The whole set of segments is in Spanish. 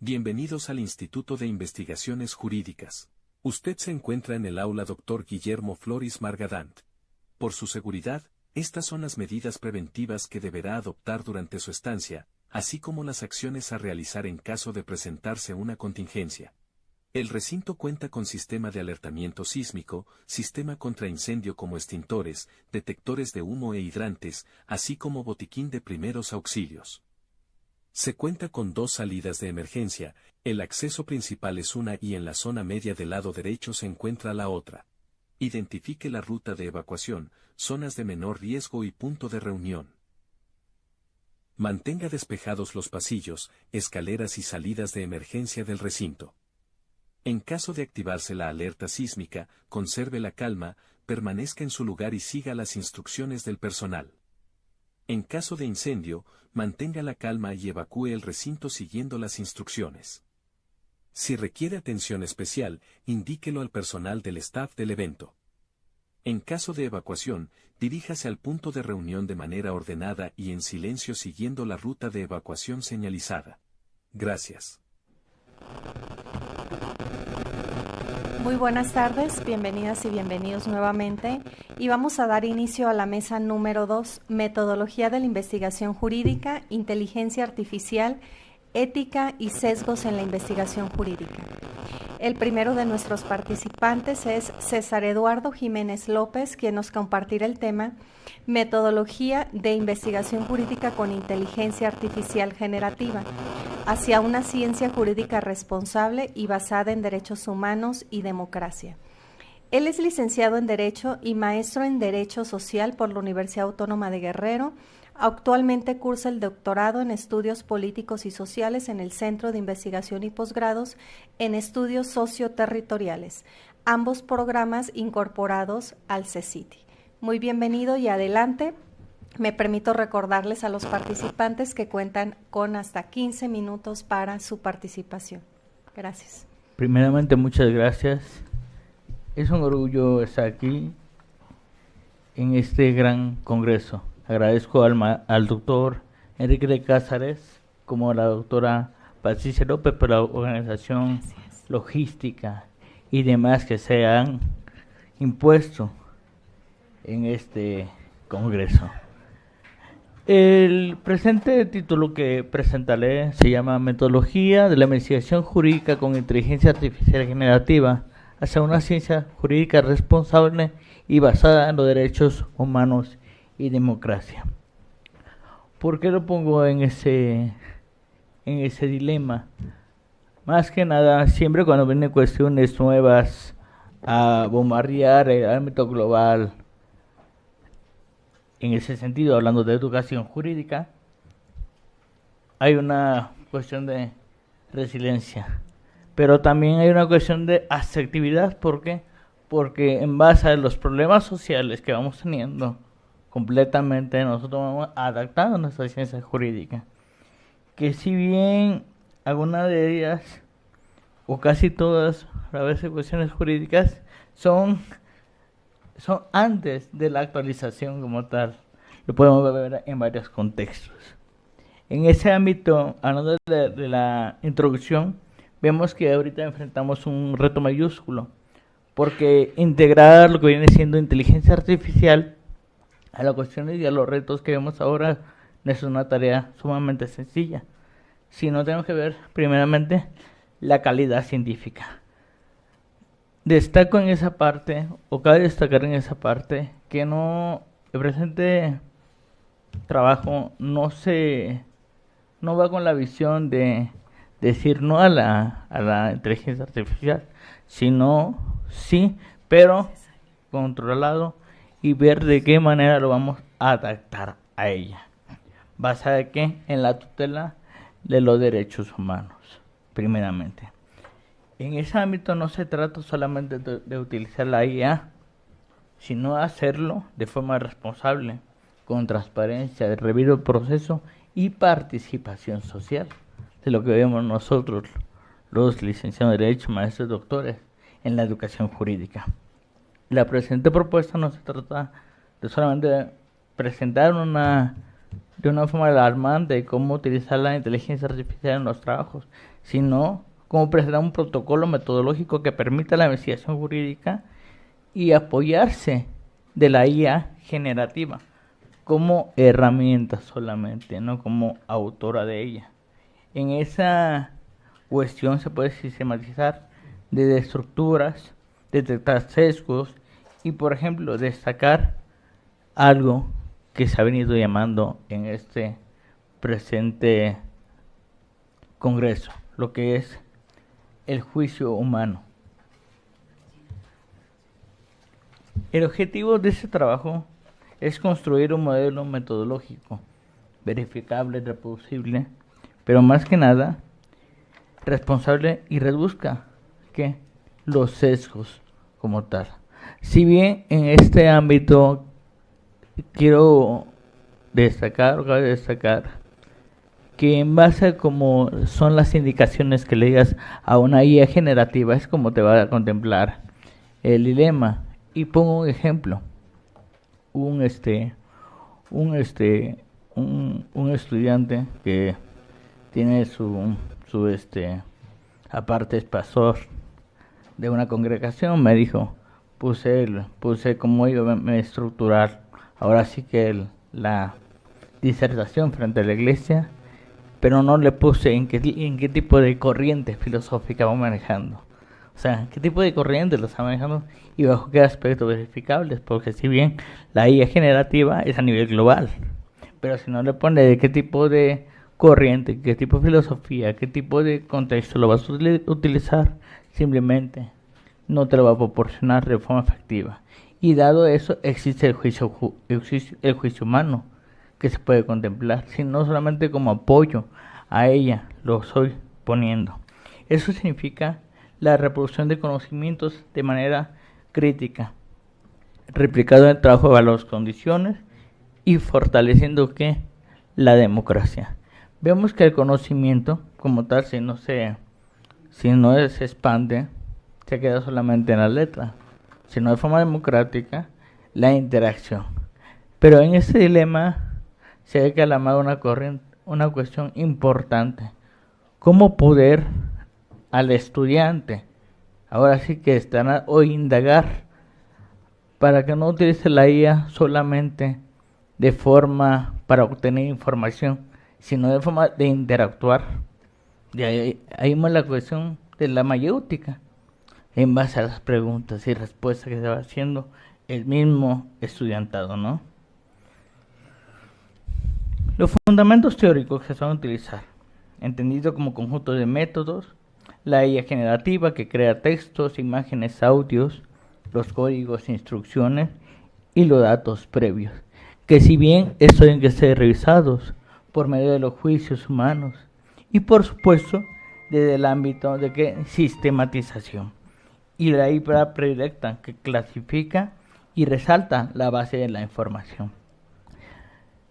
Bienvenidos al Instituto de Investigaciones Jurídicas. Usted se encuentra en el aula Dr. Guillermo Floris Margadant. Por su seguridad, estas son las medidas preventivas que deberá adoptar durante su estancia, así como las acciones a realizar en caso de presentarse una contingencia. El recinto cuenta con sistema de alertamiento sísmico, sistema contra incendio como extintores, detectores de humo e hidrantes, así como botiquín de primeros auxilios. Se cuenta con 2 salidas de emergencia, el acceso principal es una y en la zona media del lado derecho se encuentra la otra. Identifique la ruta de evacuación, zonas de menor riesgo y punto de reunión. Mantenga despejados los pasillos, escaleras y salidas de emergencia del recinto. En caso de activarse la alerta sísmica, conserve la calma, permanezca en su lugar y siga las instrucciones del personal. En caso de incendio, mantenga la calma y evacúe el recinto siguiendo las instrucciones. Si requiere atención especial, indíquelo al personal del staff del evento. En caso de evacuación, diríjase al punto de reunión de manera ordenada y en silencio siguiendo la ruta de evacuación señalizada. Gracias. Muy buenas tardes, bienvenidas y bienvenidos nuevamente. Y vamos a dar inicio a la mesa número 2, Metodología de la Investigación Jurídica, Inteligencia Artificial, Ética y Sesgos en la Investigación Jurídica. El primero de nuestros participantes es César Eduardo Jiménez López, quien nos compartirá el tema Metodología de Investigación Jurídica con Inteligencia Artificial Generativa, hacia una ciencia jurídica responsable y basada en derechos humanos y democracia. Él es licenciado en Derecho y maestro en Derecho Social por la Universidad Autónoma de Guerrero. Actualmente cursa el doctorado en Estudios Políticos y Sociales en el Centro de Investigación y Posgrados en Estudios Socioterritoriales, ambos programas incorporados al CECITI. Muy bienvenido y adelante. Me permito recordarles a los participantes que cuentan con hasta 15 minutos para su participación. Gracias. Primeramente, muchas gracias. Es un orgullo estar aquí en este gran congreso. Agradezco al doctor Enrique de Cázares, como a la doctora Patricia López por la organización, logística y demás que se han impuesto en este congreso. El presente título que presentaré se llama Metodología de la Investigación Jurídica con Inteligencia Artificial Generativa hacia una ciencia jurídica responsable y basada en los derechos humanos y democracia. ¿Por qué lo pongo en ese dilema? Más que nada, siempre cuando vienen cuestiones nuevas a bombardear el ámbito global, en ese sentido, hablando de educación jurídica, hay una cuestión de resiliencia, pero también hay una cuestión de asertividad. ¿Por qué? Porque en base a los problemas sociales que vamos teniendo, completamente nosotros vamos adaptando nuestra ciencia jurídica, que si bien algunas de ellas, o casi todas, a veces cuestiones jurídicas, son antes de la actualización como tal. Lo podemos ver en varios contextos. En ese ámbito, hablando de la introducción, vemos que ahorita enfrentamos un reto mayúsculo, porque integrar lo que viene siendo inteligencia artificial a las cuestiones y a los retos que vemos ahora no es una tarea sumamente sencilla, sino tenemos que ver primeramente la calidad científica. Destaco en esa parte, o cabe destacar en esa parte, que el presente trabajo no va con la visión de decir no a la inteligencia artificial, sino sí, pero controlado y ver de qué manera lo vamos a adaptar a ella. ¿Basada en qué? En la tutela de los derechos humanos, primeramente. En ese ámbito no se trata solamente de utilizar la IA, sino hacerlo de forma responsable, con transparencia, de debido proceso y participación social, de lo que vemos nosotros, los licenciados en Derecho, maestros, doctores, en la educación jurídica. La presente propuesta no se trata de solamente presentar de una forma alarmante de cómo utilizar la inteligencia artificial en los trabajos, sino cómo presentar un protocolo metodológico que permita la investigación jurídica y apoyarse de la IA generativa como herramienta solamente, no como autora de ella. En esa cuestión se puede sistematizar desde estructuras, detectar sesgos y, por ejemplo, destacar algo que se ha venido llamando en este presente congreso, lo que es el juicio humano. El objetivo de este trabajo es construir un modelo metodológico verificable, reproducible, pero más que nada responsable y reduzca los sesgos como tal. Si bien en este ámbito quiero destacar que en base a cómo son las indicaciones que le digas a una IA generativa es como te va a contemplar el dilema. Y pongo un ejemplo. Un estudiante que tiene su aparte es pastor de una congregación, me dijo, puse cómo iba a estructurar ahora sí que la disertación frente a la iglesia, pero no le puse en qué tipo de corriente filosófica va manejando. O sea, qué tipo de corriente lo está manejando y bajo qué aspectos verificables, porque si bien la IA generativa es a nivel global, pero si no le pone de qué tipo de corriente, qué tipo de filosofía, qué tipo de contexto lo vas a utilizar, simplemente no te lo va a proporcionar de forma efectiva. Y dado eso, existe el juicio humano que se puede contemplar, sino solamente como apoyo a ella lo estoy poniendo. Eso significa la reproducción de conocimientos de manera crítica, replicado en el trabajo de valores, condiciones y fortaleciendo la democracia. Vemos que el conocimiento como tal, si no se expande, se queda solamente en la letra, sino de forma democrática, la interacción. Pero en este dilema se ve que a la mano una cuestión importante, cómo poder al estudiante, ahora sí que estará o indagar, para que no utilice la IA solamente de forma para obtener información, sino de forma de interactuar. De ahí más la cuestión de la mayéutica, en base a las preguntas y respuestas que se va haciendo el mismo estudiantado, ¿no? Los fundamentos teóricos que se van a utilizar, entendido como conjunto de métodos, la IA generativa que crea textos, imágenes, audios, los códigos, instrucciones y los datos previos, que si bien estos tienen que ser revisados por medio de los juicios humanos y por supuesto desde el ámbito de sistematización y la IA predilecta que clasifica y resalta la base de la información.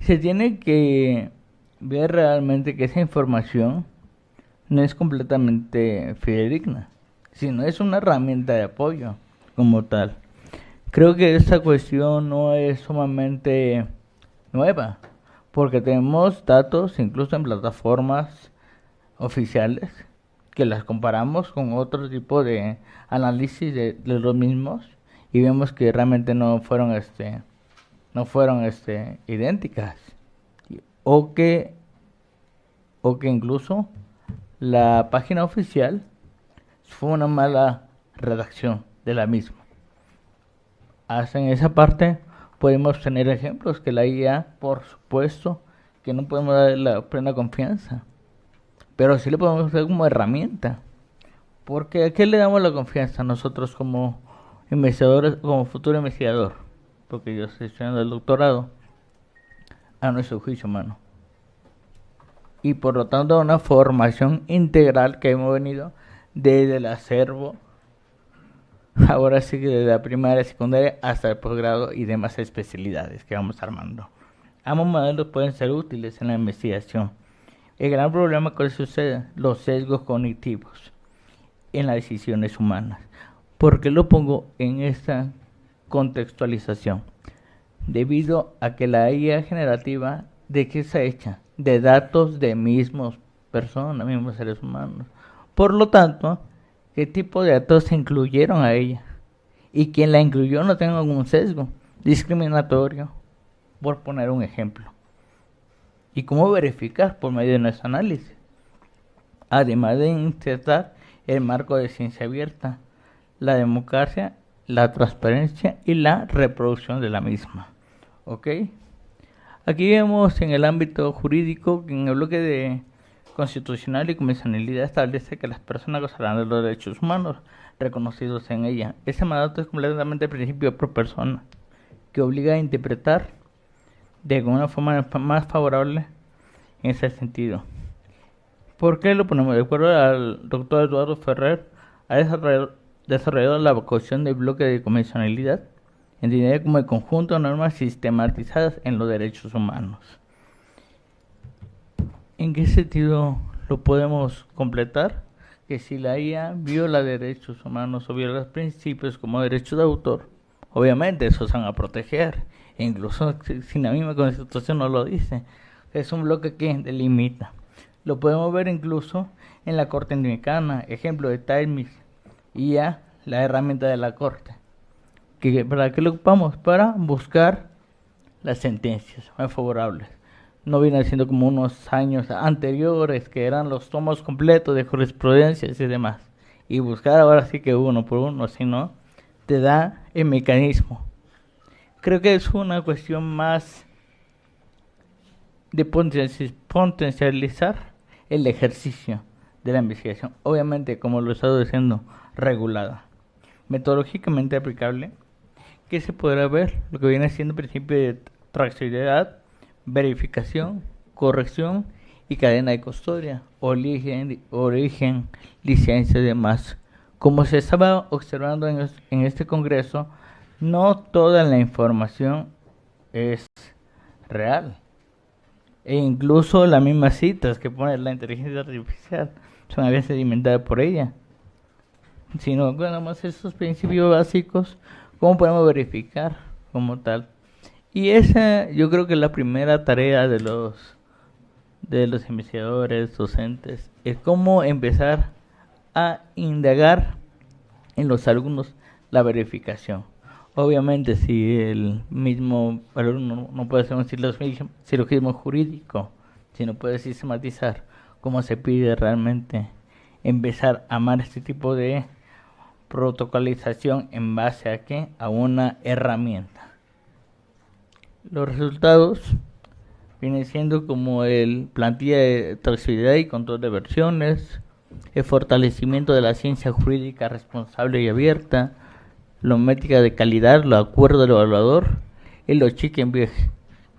Se tiene que ver realmente que esa información no es completamente fidedigna, sino es una herramienta de apoyo como tal. Creo que esta cuestión no es sumamente nueva, porque tenemos datos incluso en plataformas oficiales que las comparamos con otro tipo de análisis de los mismos y vemos que realmente no fueron idénticas, o que incluso la página oficial fue una mala redacción de la misma. Hasta en esa parte podemos tener ejemplos que la IA, por supuesto, que no podemos darle la plena confianza, pero sí le podemos usar como herramienta. Porque ¿a qué le damos la confianza nosotros como investigadores, como futuro investigador? Porque yo estoy estudiando el doctorado, a nuestro juicio humano. Y por lo tanto una formación integral que hemos venido desde el acervo, ahora sí que desde la primaria, secundaria hasta el posgrado y demás especialidades que vamos armando. Ambos modelos pueden ser útiles en la investigación. El gran problema que sucede, los sesgos cognitivos en las decisiones humanas. ¿Por qué lo pongo en esta contextualización? Debido a que la IA generativa ¿De qué está hecha? De datos de mismos personas, mismos seres humanos. Por lo tanto, ¿qué tipo de datos se incluyeron a ella? Y quien la incluyó no tenga algún sesgo discriminatorio, por poner un ejemplo. ¿Y cómo verificar? Por medio de nuestro análisis. Además de insertar el marco de ciencia abierta, la democracia, la transparencia y la reproducción de la misma. ¿Ok? Aquí vemos en el ámbito jurídico que en el bloque de constitucional y convencionalidad establece que las personas gozarán de los derechos humanos reconocidos en ella. Ese mandato es completamente el principio pro persona, que obliga a interpretar de una forma más favorable en ese sentido. ¿Por qué lo ponemos? De acuerdo al doctor Eduardo Ferrer, ha desarrollado la vocación del bloque de convencionalidad, entendida como el conjunto de normas sistematizadas en los derechos humanos. ¿En qué sentido lo podemos completar? Que si la IA viola derechos humanos o viola los principios como derechos de autor, obviamente esos se van a proteger. E incluso si la misma Constitución no lo dice, es un bloque que delimita. Lo podemos ver incluso en la Corte Americana, ejemplo de Times, IA, la herramienta de la Corte. ¿Para qué lo ocupamos? Para buscar las sentencias más favorables. No viene siendo como unos años anteriores que eran los tomos completos de jurisprudencias y demás. Y buscar ahora sí que uno por uno, si no, te da el mecanismo. Creo que es una cuestión más de potencializar el ejercicio de la investigación. Obviamente, como lo he estado diciendo, regulada. Metodológicamente aplicable, que se podrá ver lo que viene siendo el principio de trazabilidad, verificación, corrección y cadena de custodia, origen, licencia y demás. Como se estaba observando en este congreso, no toda la información es real. E incluso las mismas citas que pone la inteligencia artificial son a veces inventadas por ella. Si no conocemos esos principios básicos, ¿cómo podemos verificar como tal? Y esa yo creo que es la primera tarea de los investigadores, docentes, es cómo empezar a indagar en los alumnos la verificación. Obviamente, si el mismo alumno no puede hacer un silogismo jurídico, si no puede sistematizar cómo se pide realmente empezar a amar este tipo de protocolización en base a ¿qué? A una herramienta. Los resultados vienen siendo como el plantilla de trazabilidad y control de versiones, el fortalecimiento de la ciencia jurídica responsable y abierta, la métrica de calidad, los acuerdos del evaluador y los check and back,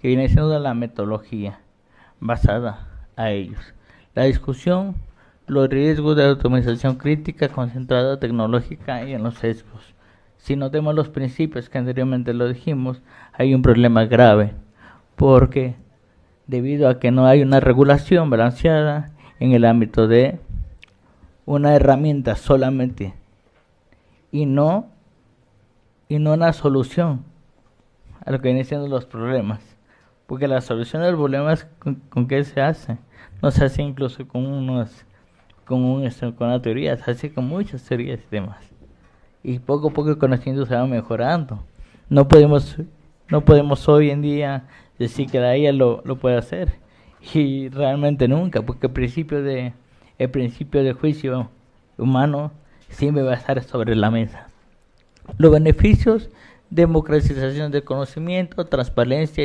que viene siendo la metodología basada a ellos. La discusión, los riesgos de automatización crítica concentrada tecnológica y en los sesgos. Si no tenemos los principios que anteriormente lo dijimos, hay un problema grave, porque debido a que no hay una regulación balanceada en el ámbito de una herramienta solamente y no una solución a lo que vienen siendo los problemas, porque la solución de los problemas con qué se hace, no se hace incluso con una teoría, se hace con muchas teorías y demás, y poco a poco el conocimiento se va mejorando. No podemos hoy en día decir que la IA lo puede hacer, y realmente nunca, porque el principio de juicio humano siempre va a estar sobre la mesa. Los beneficios: democratización del conocimiento, transparencia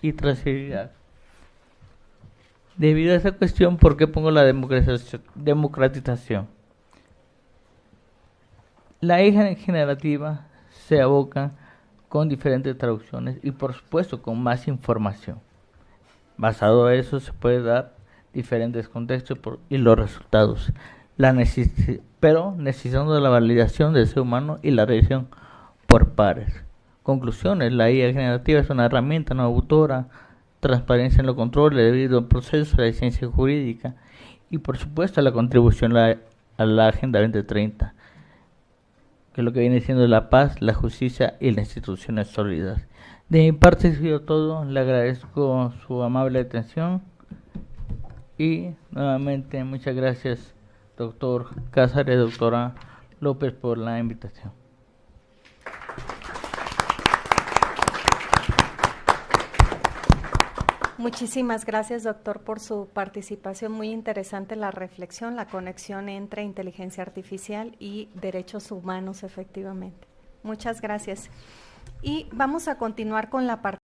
y trazabilidad. Debido a esa cuestión, ¿por qué pongo la democratización? La IA generativa se aboca con diferentes traducciones y por supuesto con más información. Basado a eso se puede dar diferentes contextos y los resultados. Pero necesitando de la validación del ser humano y la revisión por pares. Conclusiones: la IA generativa es una herramienta no autora, transparencia en los controles debido al proceso de la ciencia jurídica y por supuesto la contribución a la Agenda 2030, que es lo que viene siendo la paz, la justicia y las instituciones sólidas. De mi parte ha sido todo, le agradezco su amable atención y nuevamente muchas gracias, doctor Cázares, doctora López, por la invitación. Muchísimas gracias, doctor, por su participación. Muy interesante la reflexión, la conexión entre inteligencia artificial y derechos humanos, efectivamente. Muchas gracias. Y vamos a continuar con la parte